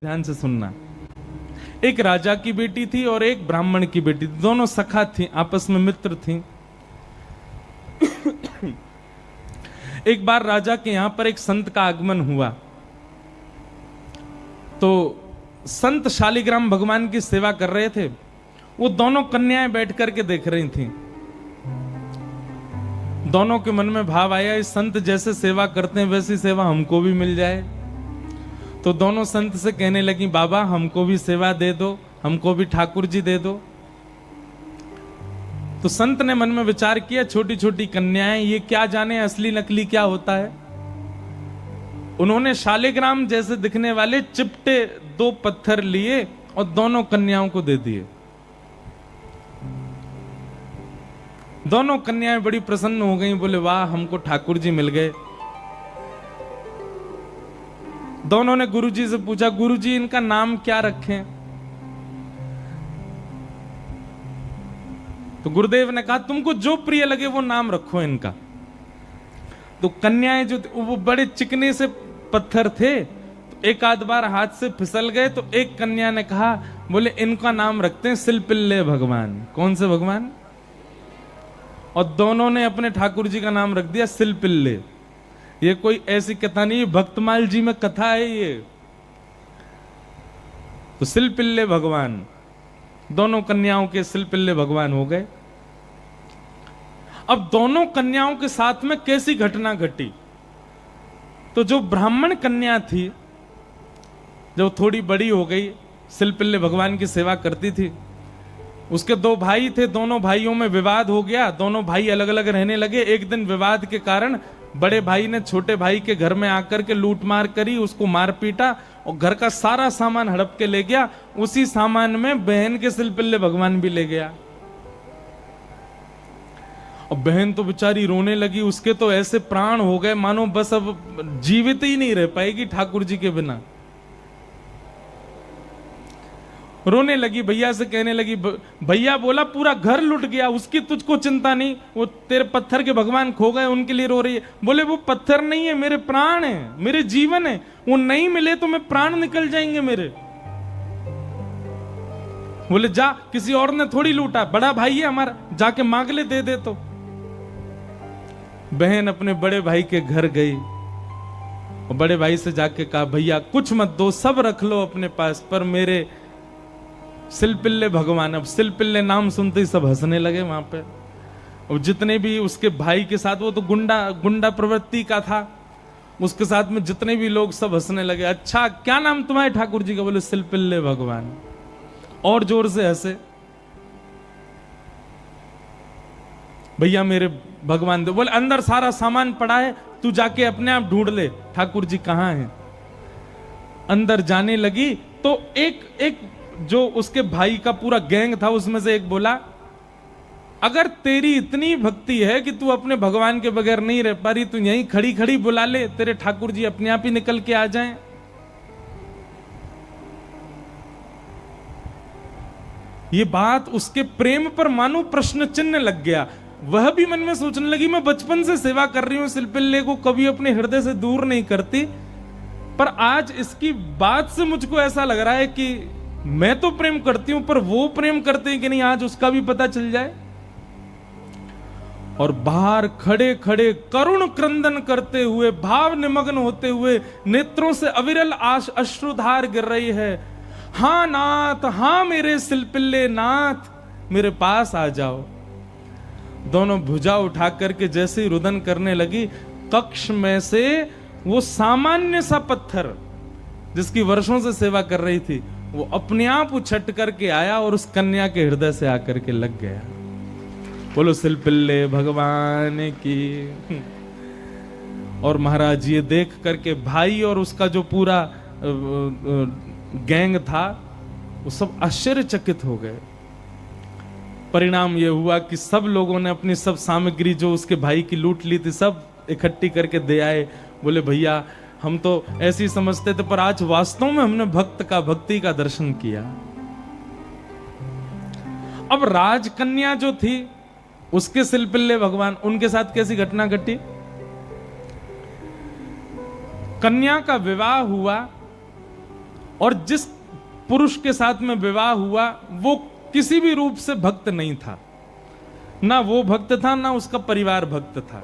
ध्यान से सुनना। एक राजा की बेटी थी और एक ब्राह्मण की बेटी थी। दोनों सखा थी, आपस में मित्र थी। एक बार राजा के यहां पर एक संत का आगमन हुआ तो संत शालिग्राम भगवान की सेवा कर रहे थे। वो दोनों कन्याएं बैठ करके देख रही थी। दोनों के मन में भाव आया, इस संत जैसे सेवा करते हैं वैसी सेवा हमको भी मिल जाए। तो दोनों संत से कहने लगी, बाबा हमको भी सेवा दे दो, हमको भी ठाकुर जी दे दो। तो संत ने मन में विचार किया, छोटी छोटी कन्याएं, ये क्या जाने असली नकली क्या होता है। उन्होंने शालिग्राम जैसे दिखने वाले चिपटे 2 पत्थर लिए और दोनों कन्याओं को दे दिए। दोनों कन्याएं बड़ी प्रसन्न हो गईं, बोले वाह हमको ठाकुर जी मिल गए। दोनों ने गुरुजी से पूछा, गुरुजी इनका नाम क्या रखें? तो गुरुदेव ने कहा, तुमको जो प्रिय लगे वो नाम रखो इनका। तो कन्याएं जो वो बड़े चिकने से पत्थर थे, तो एक आध बार हाथ से फिसल गए। तो एक कन्या ने कहा, बोले इनका नाम रखते हैं सिलपिल्ले भगवान। कौन से भगवान? और दोनों ने अपने ठाकुर जी का नाम रख दिया सिलपिल्ले। ये कोई ऐसी कथा नहीं, भक्तमाल जी में कथा है ये। तो सिलपिल्ले भगवान, दोनों कन्याओं के सिलपिल्ले भगवान हो गए। अब दोनों कन्याओं के साथ में कैसी घटना घटी? तो जो ब्राह्मण कन्या थी, जो थोड़ी बड़ी हो गई, सिलपिल्ले भगवान की सेवा करती थी, उसके 2 भाई थे। दोनों भाइयों में विवाद हो गया, दोनों भाई अलग अलग रहने लगे। एक दिन विवाद के कारण बड़े भाई ने छोटे भाई के घर में आकर के लूट मार करी, उसको मार पीटा और घर का सारा सामान हड़प के ले गया। उसी सामान में बहन के सिलपिल्ले भगवान भी ले गया। और बहन तो बेचारी रोने लगी, उसके तो ऐसे प्राण हो गए मानो बस अब जीवित ही नहीं रह पाएगी ठाकुर जी के बिना। रोने लगी, भैया से कहने लगी, भैया बोला पूरा घर लुट गया, उसकी तुझको चिंता नहीं, वो तेरे पत्थर के भगवान खो गए उनके लिए रो रही है। बोले वो पत्थर नहीं है, मेरे प्राण है, मेरे जीवन है, वो नहीं मिले तो मैं प्राण निकल जाएंगे मेरे। बोले जा, किसी और ने थोड़ी लूटा, बड़ा भाई है हमारा, जाके मांग ले, दे दे। तो बहन अपने बड़े भाई के घर गई और बड़े भाई से जाके कहा, भैया कुछ मत दो, सब रख लो अपने पास, पर मेरे सिलपिल्ले भगवान। अब सिलपिल्ले नाम सुनते ही सब हंसने लगे वहां पे। और जितने भी उसके भाई के साथ, वो तो गुंडा प्रवृत्ति का था, उसके साथ में जितने भी लोग सब हंसने लगे। अच्छा क्या नाम तुम्हारे ठाकुर जी का? बोले सिलपिल्ले भगवान। और जोर से हंसे। भैया मेरे भगवान दे। बोले अंदर सारा सामान पड़ा है, तू जाके अपने आप ढूंढ ले ठाकुर जी कहां हैं। अंदर जाने लगी तो एक जो उसके भाई का पूरा गैंग था, उसमें से एक बोला, अगर तेरी इतनी भक्ति है कि तू अपने भगवान के बगैर नहीं रह पा रही, तू यहीं खड़ी खड़ी बुला ले, तेरे ठाकुर जी अपने आप ही निकल के आ जाएं। ये बात उसके प्रेम पर मानो प्रश्न चिन्ह लग गया। वह भी मन में सोचने लगी, मैं बचपन से सेवा कर रही हूं सिलपिल्ले को, कभी अपने हृदय से दूर नहीं करती, पर आज इसकी बात से मुझको ऐसा लग रहा है कि मैं तो प्रेम करती हूं, पर वो प्रेम करते हैं कि नहीं, आज उसका भी पता चल जाए। और बाहर खड़े खड़े करुण क्रंदन करते हुए, भाव निमग्न होते हुए, नेत्रों से अविरल अश्रुधार गिर रही है। हां नाथ, हां मेरे सिलपिल्ले नाथ, मेरे पास आ जाओ। दोनों भुजा उठा करके जैसे ही रुदन करने लगी, कक्ष में से वो सामान्य सा पत्थर जिसकी वर्षों से सेवा कर रही थी, वो अपने आप उछट करके आया और उस कन्या के हृदय से आकर के लग गया। बोलो सिलपिल्ले भगवान की। और महाराज ये देख करके भाई और उसका जो पूरा गैंग था, वो सब आश्चर्यचकित हो गए। परिणाम ये हुआ कि सब लोगों ने अपनी सब सामग्री जो उसके भाई की लूट ली थी, सब इकट्ठी करके दे आए। बोले भैया हम तो ऐसी समझते थे, पर आज वास्तव में हमने भक्ति का दर्शन किया। अब राजकन्या जो थी, उसके सिलपिल्ले भगवान, उनके साथ कैसी घटना घटी? कन्या का विवाह हुआ और जिस पुरुष के साथ में विवाह हुआ वो किसी भी रूप से भक्त नहीं था, ना वो भक्त था ना उसका परिवार भक्त था।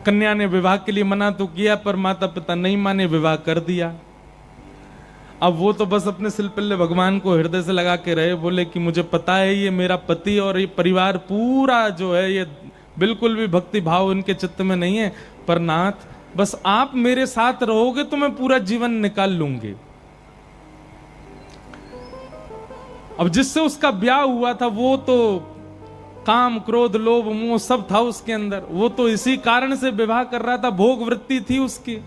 कन्या ने विवाह के लिए मना तो किया पर माता पिता नहीं माने, विवाह कर दिया। अब वो तो बस अपने सिलपिल्ले भगवान को हृदय से लगा के रहे, बोले कि मुझे पता है ये मेरा पति और ये परिवार पूरा जो है ये बिल्कुल भी भक्ति भाव इनके चित्त में नहीं है, पर नाथ बस आप मेरे साथ रहोगे तो मैं पूरा जीवन निकाल लूंगी। अब जिससे उसका ब्याह हुआ था वो तो काम क्रोध लोभ मोह सब था उसके अंदर, वो तो इसी कारण से विवाह कर रहा था, भोग वृत्ति थी उसकी।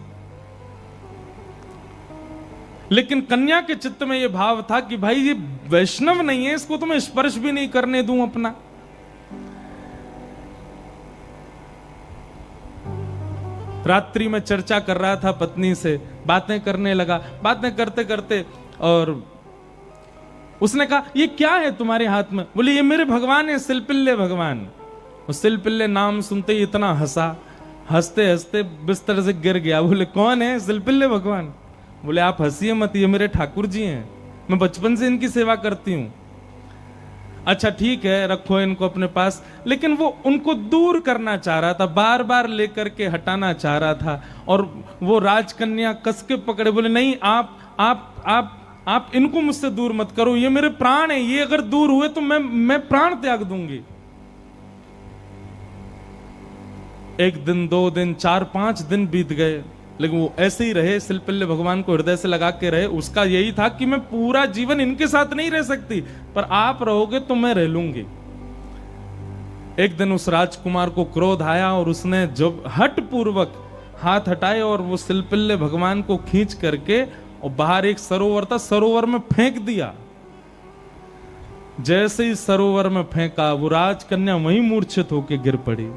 लेकिन कन्या के चित्त में ये भाव था कि भाई ये वैष्णव नहीं है, इसको तो मैं स्पर्श भी नहीं करने दूं अपना। रात्रि में चर्चा कर रहा था पत्नी से, बातें करने लगा, बातें करते करते और उसने कहा ये क्या है तुम्हारे हाथ में? बोले ये मेरे भगवान है, सिलपिल्ले भगवान। उस सिलपिल्ले नाम सुनते ही इतना हंसा, हंसते हंसते बिस्तर से गिर गया। बोले कौन है? सिलपिल्ले भगवान। बोले आप हंसिए मत, ये मेरे ठाकुर जी हैं, मैं बचपन से इनकी सेवा करती हूं। अच्छा ठीक है, रखो इनको अपने पास। लेकिन वो उनको दूर करना चाह रहा था, बार बार लेकर के हटाना चाह रहा था। और वो राजकन्या कस के पकड़े, बोले नहीं आप इनको मुझसे दूर मत करो, ये मेरे प्राण है, ये अगर दूर हुए तो मैं प्राण त्याग दूंगी। एक दिन, 2 दिन, 4-5 दिन बीत गए, लेकिन वो ऐसे ही रहे, सिलपिल्ले भगवान को हृदय से लगा के रहे। उसका यही था कि मैं पूरा जीवन इनके साथ नहीं रह सकती, पर आप रहोगे तो मैं रह लूंगी। एक दिन उस राजकुमार को क्रोध आया और उसने जब हट पूर्वक हाथ हटाए और वो सिलपिल्ले भगवान को खींच करके और बाहर एक सरोवर था, सरोवर में फेंक दिया। जैसे ही सरोवर में फेंका वो राजकन्या वहीं मूर्छित होकर गिर पड़ी।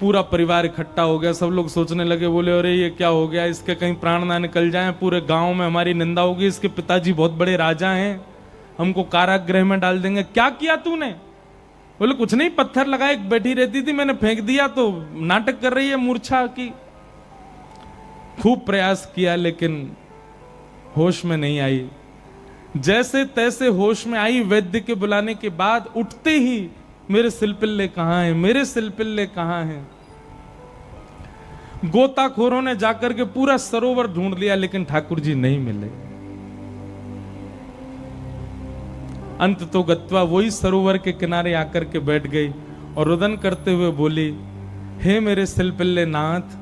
पूरा परिवार इकट्ठा हो गया, सब लोग सोचने लगे, बोले अरे ये क्या हो गया, इसके कहीं प्राण ना निकल जाएं, पूरे गांव में हमारी निंदा होगी, इसके पिताजी बहुत बड़े राजा हैं, हमको कारागृह में डाल देंगे। क्या किया तूने? बोले कुछ नहीं, पत्थर लगाए, बैठी रहती थी, मैंने फेंक दिया तो नाटक कर रही है मूर्छा की। खूब प्रयास किया लेकिन होश में नहीं आई। जैसे तैसे होश में आई, वैद्य के बुलाने के बाद उठते ही मेरे सिलपिल्ले कहां हैं, मेरे सिलपिल्ले कहां हैं। गोताखोरों ने जाकर के पूरा सरोवर ढूंढ लिया लेकिन ठाकुर जी नहीं मिले। अंत तो गत्वा वही सरोवर के किनारे आकर के बैठ गई और रुदन करते हुए बोली, हे मेरे सिलपिल्ले नाथ,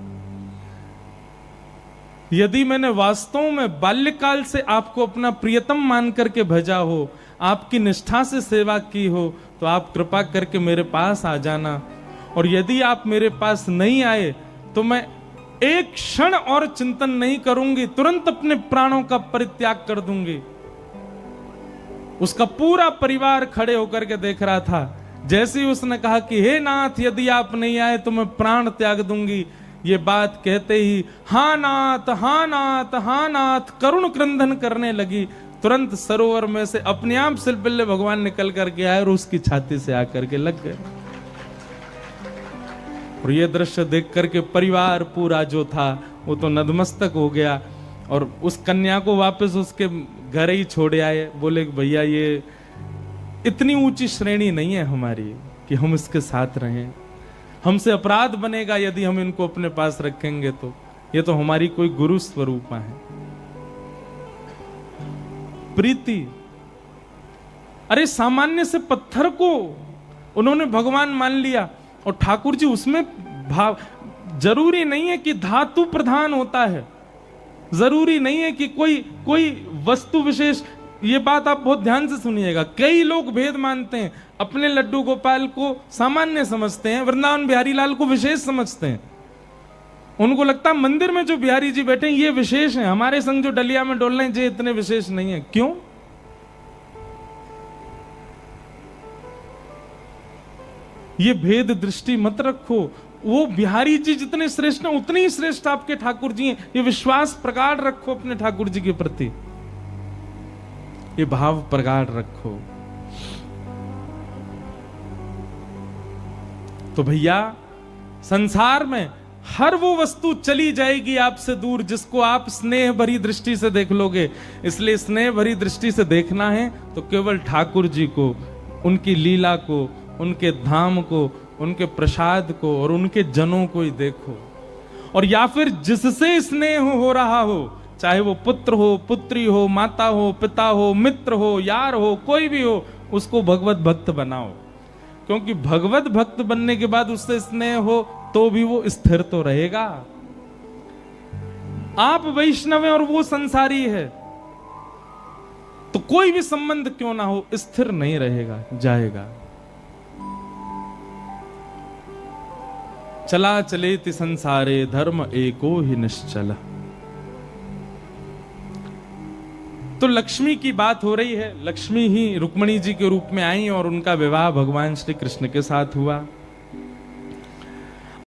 यदि मैंने वास्तव में बाल्यकाल से आपको अपना प्रियतम मान करके भेजा हो, आपकी निष्ठा से सेवा की हो, तो आप कृपा करके मेरे पास आ जाना। और यदि आप मेरे पास नहीं आए तो मैं एक क्षण और चिंतन नहीं करूंगी, तुरंत अपने प्राणों का परित्याग कर दूंगी। उसका पूरा परिवार खड़े होकर के देख रहा था। जैसे ही उसने कहा कि हे नाथ, यदि आप नहीं आए तो मैं प्राण त्याग दूंगी, ये बात कहते ही हाँ नाथ, हाँ नाथ, हाँ नाथ करुण क्रंदन करने लगी। तुरंत सरोवर में से अपने आप सिलपिल्ले भगवान निकल करके आए और उसकी छाती से आकर के लग गए। और ये दृश्य देख करके परिवार पूरा जो था वो तो नतमस्तक हो गया और उस कन्या को वापस उसके घर ही छोड़े आए। बोले भैया ये इतनी ऊंची श्रेणी नहीं है हमारी कि हम इसके साथ रहें, हमसे अपराध बनेगा यदि हम इनको अपने पास रखेंगे तो। ये तो हमारी कोई गुरु स्वरूपा है। प्रीति, अरे सामान्य से पत्थर को उन्होंने भगवान मान लिया और ठाकुर जी उसमें भाव। जरूरी नहीं है कि धातु प्रधान होता है, जरूरी नहीं है कि कोई वस्तु विशेष। ये बात आप बहुत ध्यान से सुनिएगा। कई लोग भेद मानते हैं, अपने लड्डू गोपाल को सामान्य समझते हैं, वृंदावन बिहारी लाल को विशेष समझते हैं। उनको लगता है मंदिर में जो बिहारी जी बैठे हैं ये विशेष हैं, हमारे संग जो डलिया में डोल रहे हैं ये इतने विशेष नहीं है। क्यों? ये भेद दृष्टि मत रखो। वो बिहारी जी जितने श्रेष्ठ हैं उतने ही श्रेष्ठ आपके ठाकुर जी हैं। ये विश्वास प्रगाढ़ रखो अपने ठाकुर जी के प्रति, ये भाव प्रगाढ़ रखो। तो भैया संसार में हर वो वस्तु चली जाएगी आपसे दूर जिसको आप स्नेह भरी दृष्टि से देख लोगे। इसलिए स्नेह भरी दृष्टि से देखना है तो केवल ठाकुर जी को, उनकी लीला को, उनके धाम को, उनके प्रसाद को और उनके जनों को ही देखो। और या फिर जिससे स्नेह हो रहा हो, चाहे वो पुत्र हो, पुत्री हो, माता हो, पिता हो, मित्र हो, यार हो, कोई भी हो, उसको भगवत भक्त बनाओ। क्योंकि भगवत भक्त बनने के बाद उससे स्नेह हो तो भी वो स्थिर तो रहेगा। आप वैष्णव हैं और वो संसारी है, तो कोई भी संबंध क्यों ना हो स्थिर नहीं रहेगा, जाएगा। चला चलेति संसारे धर्म एको ही निश्चल। तो लक्ष्मी की बात हो रही है। लक्ष्मी ही रुक्मिणी जी के रूप में आई और उनका विवाह भगवान श्री कृष्ण के साथ हुआ।